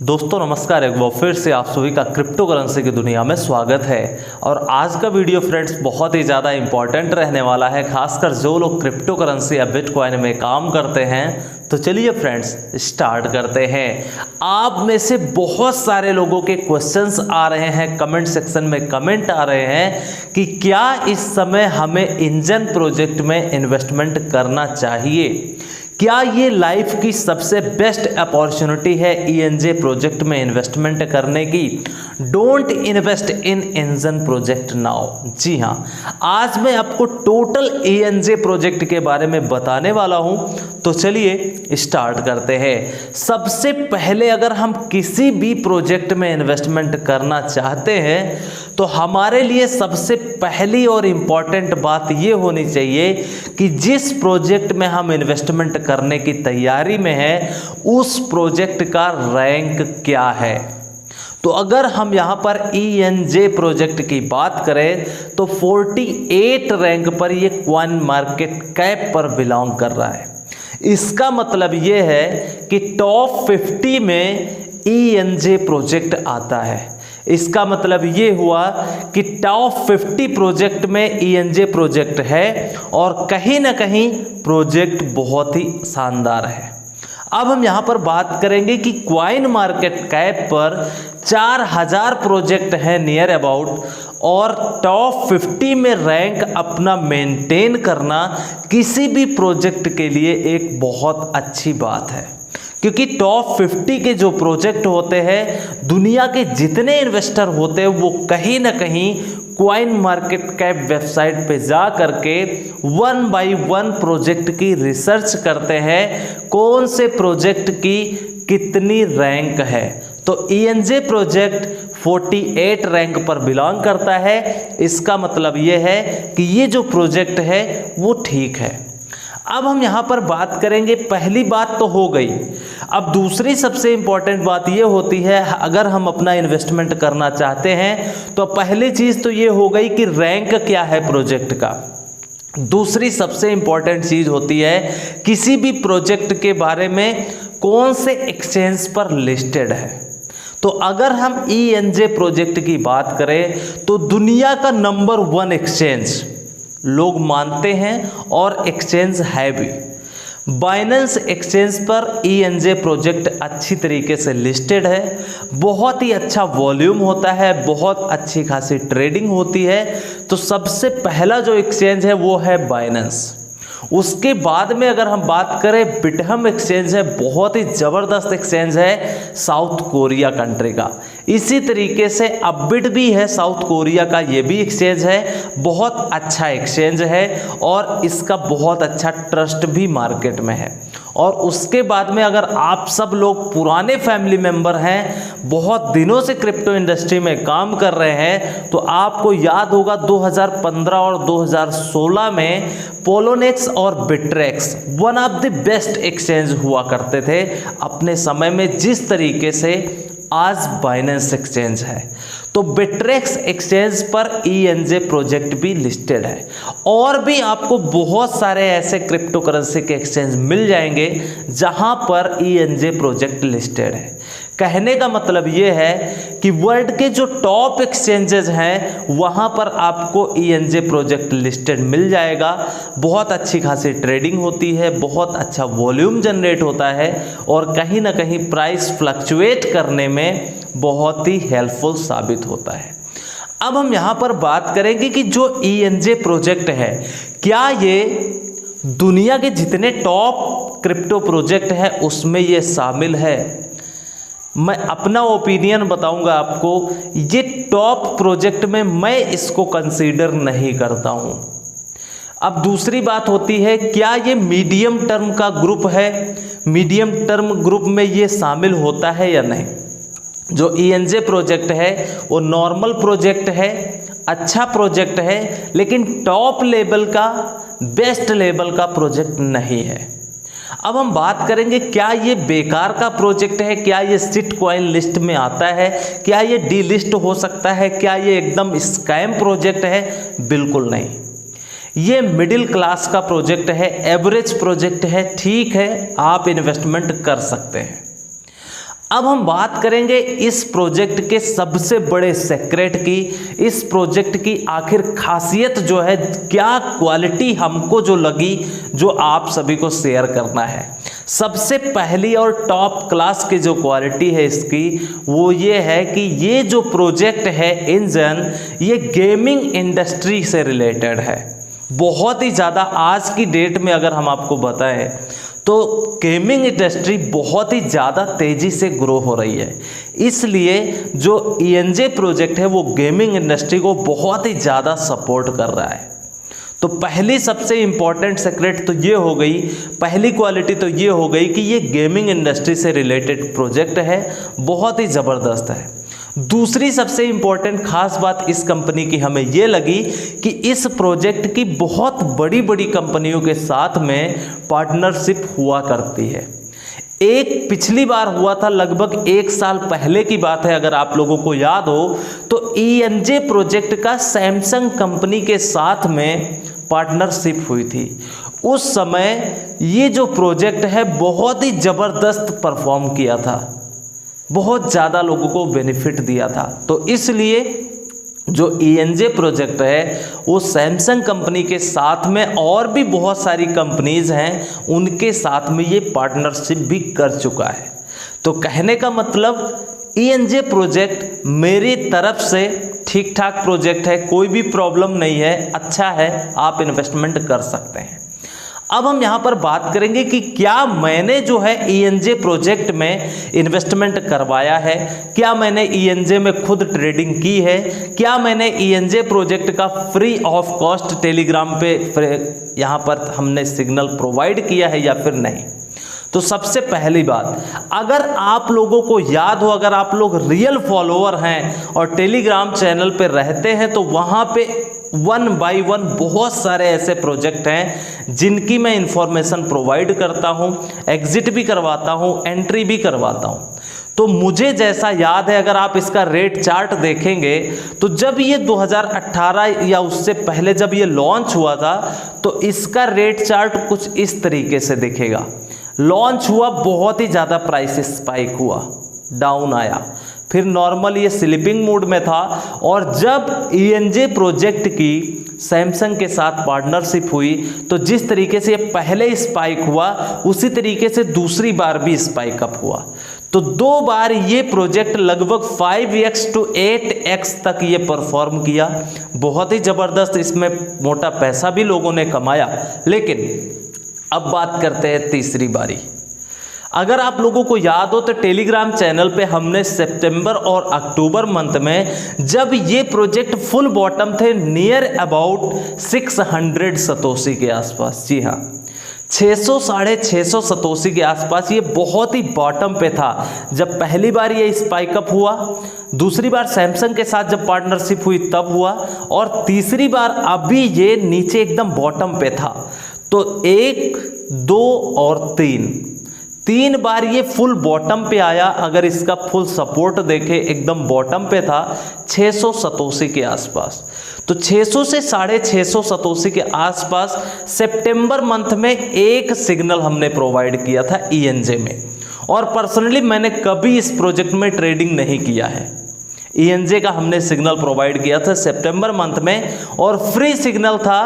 दोस्तों नमस्कार, एक बार फिर से आप सभी का क्रिप्टो करेंसी की दुनिया में स्वागत है। और आज का वीडियो फ्रेंड्स बहुत ही ज़्यादा इंपॉर्टेंट रहने वाला है, खासकर जो लोग क्रिप्टो करेंसी या बिटकॉइन में काम करते हैं। तो चलिए फ्रेंड्स स्टार्ट करते हैं। आप में से बहुत सारे लोगों के क्वेश्चंस आ रहे हैं, कमेंट सेक्शन में कमेंट आ रहे हैं कि क्या इस समय हमें इंजन प्रोजेक्ट में इन्वेस्टमेंट करना चाहिए, क्या ये लाइफ की सबसे बेस्ट अपॉर्चुनिटी है ईएनजे प्रोजेक्ट में इन्वेस्टमेंट करने की। Don't invest in engine project now. जी हाँ, आज मैं आपको टोटल ईएनजे प्रोजेक्ट के बारे में बताने वाला हूं। तो चलिए स्टार्ट करते हैं। सबसे पहले अगर हम किसी भी प्रोजेक्ट में इन्वेस्टमेंट करना चाहते हैं तो हमारे लिए सबसे पहली और इम्पॉर्टेंट बात ये होनी चाहिए कि जिस प्रोजेक्ट में हम इन्वेस्टमेंट करने की तैयारी में है उस प्रोजेक्ट का रैंक क्या है। तो अगर हम यहाँ पर ईएनजे प्रोजेक्ट की बात करें तो 48 रैंक पर ये कॉइन मार्केट कैप पर बिलोंग कर रहा है। इसका मतलब ये है कि टॉप 50 में ईएनजे प्रोजेक्ट आता है। इसका मतलब ये हुआ कि टॉप 50 प्रोजेक्ट में ईएनजे प्रोजेक्ट है और कहीं ना कहीं प्रोजेक्ट बहुत ही शानदार है। अब हम यहाँ पर बात करेंगे कि कॉइन मार्केट कैप पर 4000 प्रोजेक्ट हैं नियर अबाउट, और टॉप 50 में रैंक अपना मेंटेन करना किसी भी प्रोजेक्ट के लिए एक बहुत अच्छी बात है, क्योंकि टॉप 50 के जो प्रोजेक्ट होते हैं, दुनिया के जितने इन्वेस्टर होते हैं वो कहीं ना कहीं कॉइन मार्केट कैप वेबसाइट पे जा करके 1 बाय 1 प्रोजेक्ट की रिसर्च करते हैं, कौन से प्रोजेक्ट की कितनी रैंक है। तो ईएनजे प्रोजेक्ट 48 रैंक पर बिलोंग करता है। इसका मतलब ये है कि ये जो प्रोजेक्ट है वो ठीक है। अब हम यहाँ पर बात करेंगे, पहली बात तो हो गई। अब दूसरी सबसे इंपॉर्टेंट बात ये होती है, अगर हम अपना इन्वेस्टमेंट करना चाहते हैं तो पहली चीज़ तो ये हो गई कि रैंक क्या है प्रोजेक्ट का। दूसरी सबसे इंपॉर्टेंट चीज़ होती है किसी भी प्रोजेक्ट के बारे में कौन से एक्सचेंज पर लिस्टेड है। तो अगर हम ईएनजे प्रोजेक्ट की बात करें तो दुनिया का नंबर 1 एक्सचेंज लोग मानते हैं और एक्सचेंज है भी। बाइनेंस एक्सचेंज पर ईएनजे प्रोजेक्ट अच्छी तरीके से लिस्टेड है, बहुत ही अच्छा वॉल्यूम होता है, बहुत अच्छी खासी ट्रेडिंग होती है। तो सबसे पहला जो एक्सचेंज है वो है बाइनेंस। उसके बाद में अगर हम बात करें बिटहम एक्सचेंज है, बहुत ही ज़बरदस्त एक्सचेंज है साउथ कोरिया कंट्री का। इसी तरीके से अपबिट भी है साउथ कोरिया का, ये भी एक्सचेंज है, बहुत अच्छा एक्सचेंज है और इसका बहुत अच्छा ट्रस्ट भी मार्केट में है। और उसके बाद में अगर आप सब लोग पुराने फैमिली मेंबर हैं, बहुत दिनों से क्रिप्टो इंडस्ट्री में काम कर रहे हैं, तो आपको याद होगा 2015 और 2016 में पोलोनेक्स और Bitrex one of the best exchange हुआ करते थे अपने समय में, जिस तरीके से आज बाइनेंस एक्सचेंज है। तो बिट्रेक्स एक्सचेंज पर ईएनजे प्रोजेक्ट भी लिस्टेड है। और भी आपको बहुत सारे ऐसे क्रिप्टो करेंसी के एक्सचेंज मिल जाएंगे जहां पर ईएनजे प्रोजेक्ट लिस्टेड है। कहने का मतलब ये है कि वर्ल्ड के जो टॉप एक्सचेंजेस हैं वहां पर आपको ईएनजे प्रोजेक्ट लिस्टेड मिल जाएगा। बहुत अच्छी खासी ट्रेडिंग होती है, बहुत अच्छा वॉल्यूम जनरेट होता है और कहीं ना कहीं प्राइस फ्लक्चुएट करने में बहुत ही हेल्पफुल साबित होता है। अब हम यहाँ पर बात करेंगे कि जो ईएनजे प्रोजेक्ट है, क्या ये दुनिया के जितने टॉप क्रिप्टो प्रोजेक्ट है उसमें ये शामिल है। मैं अपना ओपिनियन बताऊंगा आपको, ये टॉप प्रोजेक्ट में मैं इसको कंसीडर नहीं करता हूं। अब दूसरी बात होती है, क्या ये मीडियम टर्म का ग्रुप है, मीडियम टर्म ग्रुप में ये शामिल होता है या नहीं। जो ईएनजे प्रोजेक्ट है वो नॉर्मल प्रोजेक्ट है, अच्छा प्रोजेक्ट है, लेकिन टॉप लेवल का, बेस्ट लेवल का प्रोजेक्ट नहीं है। अब हम बात करेंगे, क्या ये बेकार का प्रोजेक्ट है, क्या ये सिट कॉइन लिस्ट में आता है, क्या ये डी लिस्ट हो सकता है, क्या ये एकदम स्कैम प्रोजेक्ट है। बिल्कुल नहीं, ये मिडिल क्लास का प्रोजेक्ट है, एवरेज प्रोजेक्ट है, ठीक है, आप इन्वेस्टमेंट कर सकते हैं। अब हम बात करेंगे इस प्रोजेक्ट के सबसे बड़े सीक्रेट की, इस प्रोजेक्ट की आखिर खासियत जो है, क्या क्वालिटी हमको जो लगी, जो आप सभी को शेयर करना है। सबसे पहली और टॉप क्लास की जो क्वालिटी है इसकी, वो ये है कि ये जो प्रोजेक्ट है इंजन, ये गेमिंग इंडस्ट्री से रिलेटेड है। बहुत ही ज़्यादा आज की डेट में अगर हम आपको बताएं तो गेमिंग इंडस्ट्री बहुत ही ज़्यादा तेज़ी से ग्रो हो रही है, इसलिए जो ENJ प्रोजेक्ट है वो गेमिंग इंडस्ट्री को बहुत ही ज़्यादा सपोर्ट कर रहा है। तो पहली सबसे इम्पॉर्टेंट सीक्रेट तो ये हो गई, पहली क्वालिटी तो ये हो गई कि ये गेमिंग इंडस्ट्री से रिलेटेड प्रोजेक्ट है, बहुत ही ज़बरदस्त है। दूसरी सबसे इम्पॉर्टेंट खास बात इस कंपनी की हमें ये लगी कि इस प्रोजेक्ट की बहुत बड़ी बड़ी कंपनियों के साथ में पार्टनरशिप हुआ करती है। एक पिछली बार हुआ था, लगभग 1 साल पहले की बात है, अगर आप लोगों को याद हो तो ENJ प्रोजेक्ट का सैमसंग कंपनी के साथ में पार्टनरशिप हुई थी। उस समय ये जो प्रोजेक्ट है बहुत ही ज़बरदस्त परफॉर्म किया था, बहुत ज़्यादा लोगों को बेनिफिट दिया था। तो इसलिए जो ENJ प्रोजेक्ट है वो सैमसंग कंपनी के साथ में और भी बहुत सारी कंपनीज हैं, उनके साथ में ये पार्टनरशिप भी कर चुका है। तो कहने का मतलब ENJ प्रोजेक्ट मेरी तरफ से ठीक ठाक प्रोजेक्ट है, कोई भी प्रॉब्लम नहीं है, अच्छा है, आप इन्वेस्टमेंट कर सकते हैं। अब हम यहाँ पर बात करेंगे कि क्या मैंने जो है ENJ प्रोजेक्ट में इन्वेस्टमेंट करवाया है, क्या मैंने ENJ में खुद ट्रेडिंग की है, क्या मैंने ENJ प्रोजेक्ट का फ्री ऑफ कॉस्ट टेलीग्राम पे यहाँ पर हमने सिग्नल प्रोवाइड किया है या फिर नहीं। तो सबसे पहली बात, अगर आप लोगों को याद हो, अगर आप लोग रियल फॉलोअर हैं और टेलीग्राम चैनल पे रहते हैं तो वहाँ पे 1 बाय 1 बहुत सारे ऐसे प्रोजेक्ट हैं जिनकी मैं इंफॉर्मेशन प्रोवाइड करता हूँ, एग्जिट भी करवाता हूँ, एंट्री भी करवाता हूँ। तो मुझे जैसा याद है, अगर आप इसका रेट चार्ट देखेंगे तो जब ये 2018 या उससे पहले जब ये लॉन्च हुआ था तो इसका रेट चार्ट कुछ इस तरीके से दिखेगा। लॉन्च हुआ, बहुत ही ज़्यादा प्राइस स्पाइक हुआ, डाउन आया, फिर नॉर्मल ये स्लीपिंग मोड में था, और जब ENJ प्रोजेक्ट की सैमसंग के साथ पार्टनरशिप हुई तो जिस तरीके से ये पहले स्पाइक हुआ उसी तरीके से दूसरी बार भी स्पाइक अप हुआ। तो 2 बार ये प्रोजेक्ट लगभग 5x to 8x तक ये परफॉर्म किया, बहुत ही ज़बरदस्त, इसमें मोटा पैसा भी लोगों ने कमाया। लेकिन अब बात करते हैं तीसरी बारी। अगर आप लोगों को याद हो तो टेलीग्राम चैनल पे हमने सितंबर और अक्टूबर मंथ में, जब ये प्रोजेक्ट फुल बॉटम थे नियर अबाउट 600 सतोशी के आसपास, जी हाँ 600 साढ़े 600 सतोशी के आसपास, ये बहुत ही बॉटम पे था। जब पहली बार ये स्पाइकअप हुआ, दूसरी बार सैमसंग के साथ जब पार्टनरशिप हुई तब हुआ, और तीसरी बार अभी ये नीचे एकदम बॉटम पे था। तो 1, 2 और 3 बार ये फुल बॉटम पे आया। अगर इसका फुल सपोर्ट देखें, एकदम बॉटम पे था 600 सतोशी के आसपास। तो 600 से 650 सतोशी के आसपास सितंबर मंथ में एक सिग्नल हमने प्रोवाइड किया था ENJ में, और पर्सनली मैंने कभी इस प्रोजेक्ट में ट्रेडिंग नहीं किया है। ENJ का हमने सिग्नल प्रोवाइड किया था सितंबर मंथ में, और फ्री सिग्नल था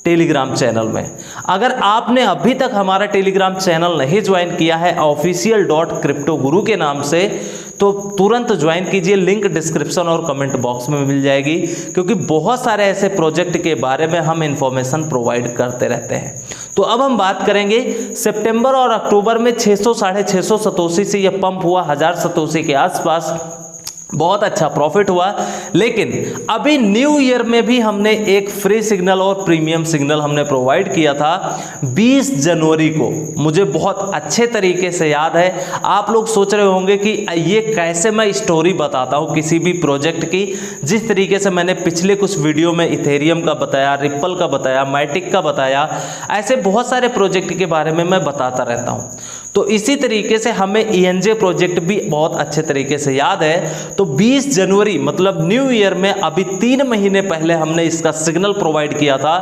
टेलीग्राम चैनल में। अगर आपने अभी तक हमारा टेलीग्राम चैनल नहीं ज्वाइन किया है official.cryptoguru के नाम से, तो तुरंत ज्वाइन कीजिए, लिंक डिस्क्रिप्शन और कमेंट बॉक्स में मिल जाएगी, क्योंकि बहुत सारे ऐसे प्रोजेक्ट के बारे में हम इंफॉर्मेशन प्रोवाइड करते रहते हैं। तो अब हम बात करेंगे सितंबर और अक्टूबर में 600 साढ़े 600 सतोशी से यह पंप हुआ 1000 सतोशी के आसपास, बहुत अच्छा प्रॉफिट हुआ। लेकिन अभी न्यू ईयर में भी हमने एक फ्री सिग्नल और प्रीमियम सिग्नल हमने प्रोवाइड किया था 20 जनवरी को, मुझे बहुत अच्छे तरीके से याद है। आप लोग सोच रहे होंगे कि ये कैसे मैं स्टोरी बताता हूँ किसी भी प्रोजेक्ट की, जिस तरीके से मैंने पिछले कुछ वीडियो में इथेरियम का बताया, रिप्पल का बताया, मैटिक का बताया, ऐसे बहुत सारे प्रोजेक्ट के बारे में मैं बताता रहता हूँ। तो इसी तरीके से हमें ENJ प्रोजेक्ट भी बहुत अच्छे तरीके से याद है। तो 20 जनवरी मतलब न्यू ईयर में अभी 3 महीने पहले हमने इसका सिग्नल प्रोवाइड किया था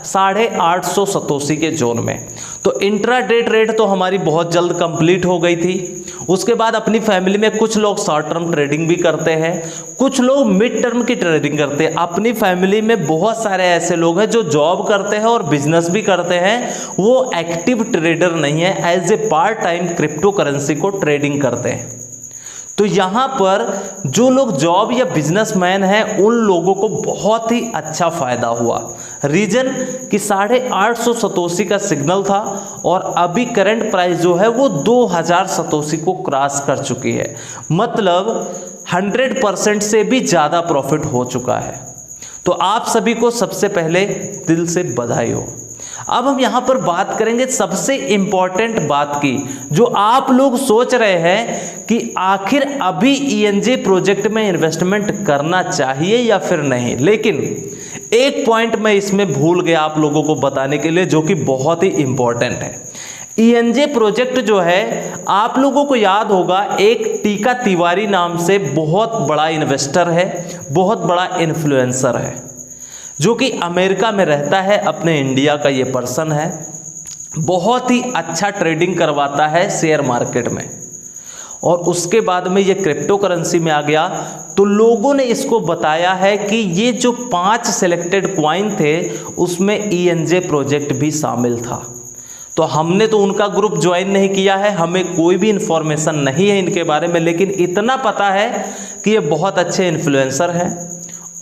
850 सतोशी के जोन में। तो इंट्राडे ट्रेड तो हमारी बहुत जल्द कंप्लीट हो गई थी। उसके बाद अपनी फैमिली में कुछ लोग शॉर्ट टर्म ट्रेडिंग भी करते हैं, कुछ लोग मिड टर्म की ट्रेडिंग करते हैं। अपनी फैमिली में बहुत सारे ऐसे लोग हैं जो जॉब करते हैं और बिजनेस भी करते हैं, वो एक्टिव ट्रेडर नहीं है, as a part time crypto currency को ट्रेडिंग करते हैं। तो यहाँ पर जो लोग जॉब या बिजनेसमैन हैं उन लोगों को बहुत ही अच्छा फायदा हुआ। रीजन कि 850 सतोशी का सिग्नल था और अभी करंट प्राइस जो है वो 2000 सतोशी को क्रॉस कर चुकी है, मतलब 100% से भी ज़्यादा प्रॉफिट हो चुका है। तो आप सभी को सबसे पहले दिल से बधाई हो। अब हम यहाँ पर बात करेंगे सबसे इंपॉर्टेंट बात की, जो आप लोग सोच रहे हैं कि आखिर अभी ईएनजे प्रोजेक्ट में इन्वेस्टमेंट करना चाहिए या फिर नहीं। लेकिन एक पॉइंट मैं इसमें भूल गया आप लोगों को बताने के लिए, जो कि बहुत ही इंपॉर्टेंट है। ईएनजे प्रोजेक्ट जो है, आप लोगों को याद होगा, एक टीका तिवारी नाम से बहुत बड़ा इन्वेस्टर है, बहुत बड़ा इन्फ्लुएंसर है, जो कि अमेरिका में रहता है, अपने इंडिया का ये पर्सन है, बहुत ही अच्छा ट्रेडिंग करवाता है शेयर मार्केट में। और उसके बाद में ये क्रिप्टो करेंसी में आ गया, तो लोगों ने इसको बताया है कि ये जो 5 सिलेक्टेड कॉइन थे उसमें ईएनजे प्रोजेक्ट भी शामिल था। तो हमने तो उनका ग्रुप ज्वाइन नहीं किया है, हमें कोई भी इंफॉर्मेशन नहीं है इनके बारे में, लेकिन इतना पता है कि ये बहुत अच्छे इन्फ्लुएंसर हैं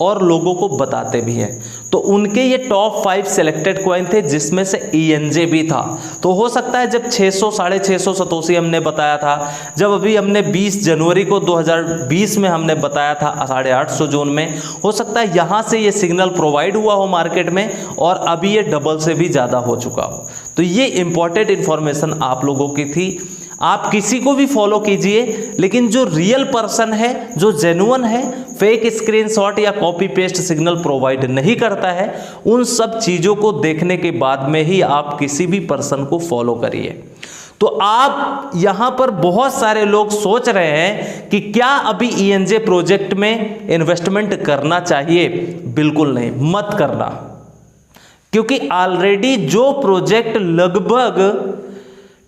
और लोगों को बताते भी हैं। तो उनके ये टॉप 5 सिलेक्टेड कॉइन थे, जिसमें से ईएनजे भी था। तो हो सकता है जब 600 650 सतोशी हमने बताया था, जब अभी हमने 20 जनवरी को 2020 में हमने बताया था 850 जोन में, हो सकता है यहाँ से ये सिग्नल प्रोवाइड हुआ हो मार्केट में और अभी ये डबल से भी ज़्यादा हो चुका हो। तो ये इंपॉर्टेंट इन्फॉर्मेशन आप लोगों की थी। आप किसी को भी फॉलो कीजिए, लेकिन जो रियल पर्सन है, जो जेन्युइन है, फेक स्क्रीनशॉट या कॉपी पेस्ट सिग्नल प्रोवाइड नहीं करता है, उन सब चीज़ों को देखने के बाद में ही आप किसी भी पर्सन को फॉलो करिए। तो आप यहाँ पर बहुत सारे लोग सोच रहे हैं कि क्या अभी ईएनजे प्रोजेक्ट में इन्वेस्टमेंट करना चाहिए? बिल्कुल नहीं, मत करना, क्योंकि ऑलरेडी जो प्रोजेक्ट लगभग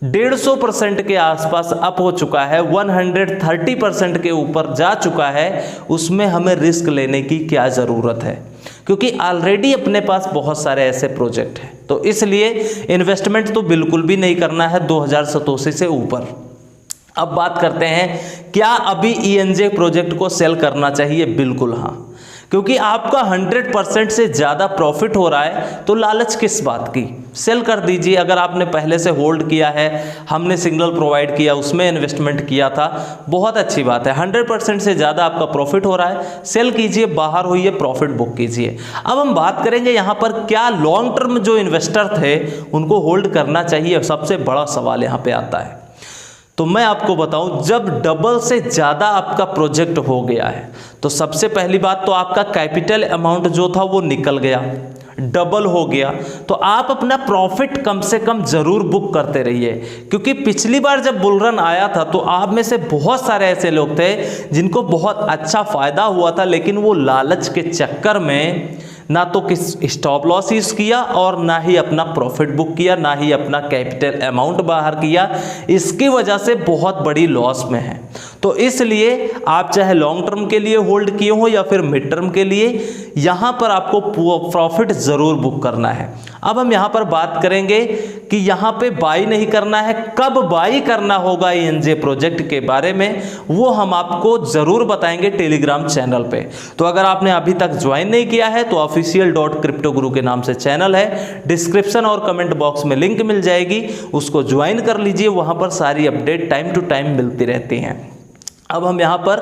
150% के आसपास अप हो चुका है, 130% के ऊपर जा चुका है, उसमें हमें रिस्क लेने की क्या ज़रूरत है, क्योंकि ऑलरेडी अपने पास बहुत सारे ऐसे प्रोजेक्ट हैं। तो इसलिए इन्वेस्टमेंट तो बिल्कुल भी नहीं करना है 2000 सतोशी से ऊपर। अब बात करते हैं, क्या अभी ईएनजे प्रोजेक्ट को सेल करना चाहिए? बिल्कुल हाँ, क्योंकि आपका 100% से ज़्यादा प्रॉफिट हो रहा है, तो लालच किस बात की? सेल कर दीजिए। अगर आपने पहले से होल्ड किया है, हमने सिग्नल प्रोवाइड किया, उसमें इन्वेस्टमेंट किया था, बहुत अच्छी बात है। 100% से ज़्यादा आपका प्रॉफिट हो रहा है, सेल कीजिए, बाहर होइए, प्रॉफिट बुक कीजिए। अब हम बात करेंगे यहाँ पर, क्या लॉन्ग टर्म जो इन्वेस्टर थे उनको होल्ड करना चाहिए? सबसे बड़ा सवाल यहाँ पे आता है। तो मैं आपको बताऊं, जब डबल से ज़्यादा आपका प्रोजेक्ट हो गया है, तो सबसे पहली बात तो आपका कैपिटल अमाउंट जो था वो निकल गया, डबल हो गया, तो आप अपना प्रॉफिट कम से कम ज़रूर बुक करते रहिए। क्योंकि पिछली बार जब बुल रन आया था तो आप में से बहुत सारे ऐसे लोग थे जिनको बहुत अच्छा फ़ायदा हुआ था, लेकिन वो लालच के चक्कर में ना तो किस स्टॉप लॉस यूज़ किया और ना ही अपना प्रॉफिट बुक किया, ना ही अपना कैपिटल अमाउंट बाहर किया। इसकी वजह से बहुत बड़ी लॉस में है। तो इसलिए आप चाहे लॉन्ग टर्म के लिए होल्ड किए हो या फिर मिड टर्म के लिए, यहाँ पर आपको प्रॉफिट ज़रूर बुक करना है। अब हम यहाँ पर बात करेंगे कि यहाँ पे बाई नहीं करना है, कब बाई करना होगा ईएनजे प्रोजेक्ट के बारे में, वो हम आपको ज़रूर बताएंगे टेलीग्राम चैनल पे। तो अगर आपने अभी तक ज्वाइन नहीं किया है तो official.cryptoguru के नाम से चैनल है, डिस्क्रिप्शन और कमेंट बॉक्स में लिंक मिल जाएगी, उसको ज्वाइन कर लीजिए। वहाँ पर सारी अपडेट टाइम टू टाइम मिलती रहती हैं। अब हम यहाँ पर,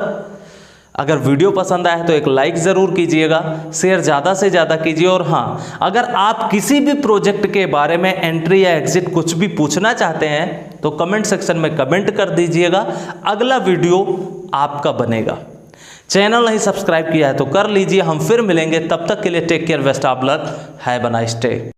अगर वीडियो पसंद आए तो एक लाइक ज़रूर कीजिएगा, शेयर ज़्यादा से ज़्यादा कीजिए। और हाँ, अगर आप किसी भी प्रोजेक्ट के बारे में एंट्री या एग्जिट कुछ भी पूछना चाहते हैं तो कमेंट सेक्शन में कमेंट कर दीजिएगा, अगला वीडियो आपका बनेगा। चैनल नहीं सब्सक्राइब किया है तो कर लीजिए। हम फिर मिलेंगे, तब तक के लिए take care, best of luck, have a nice day.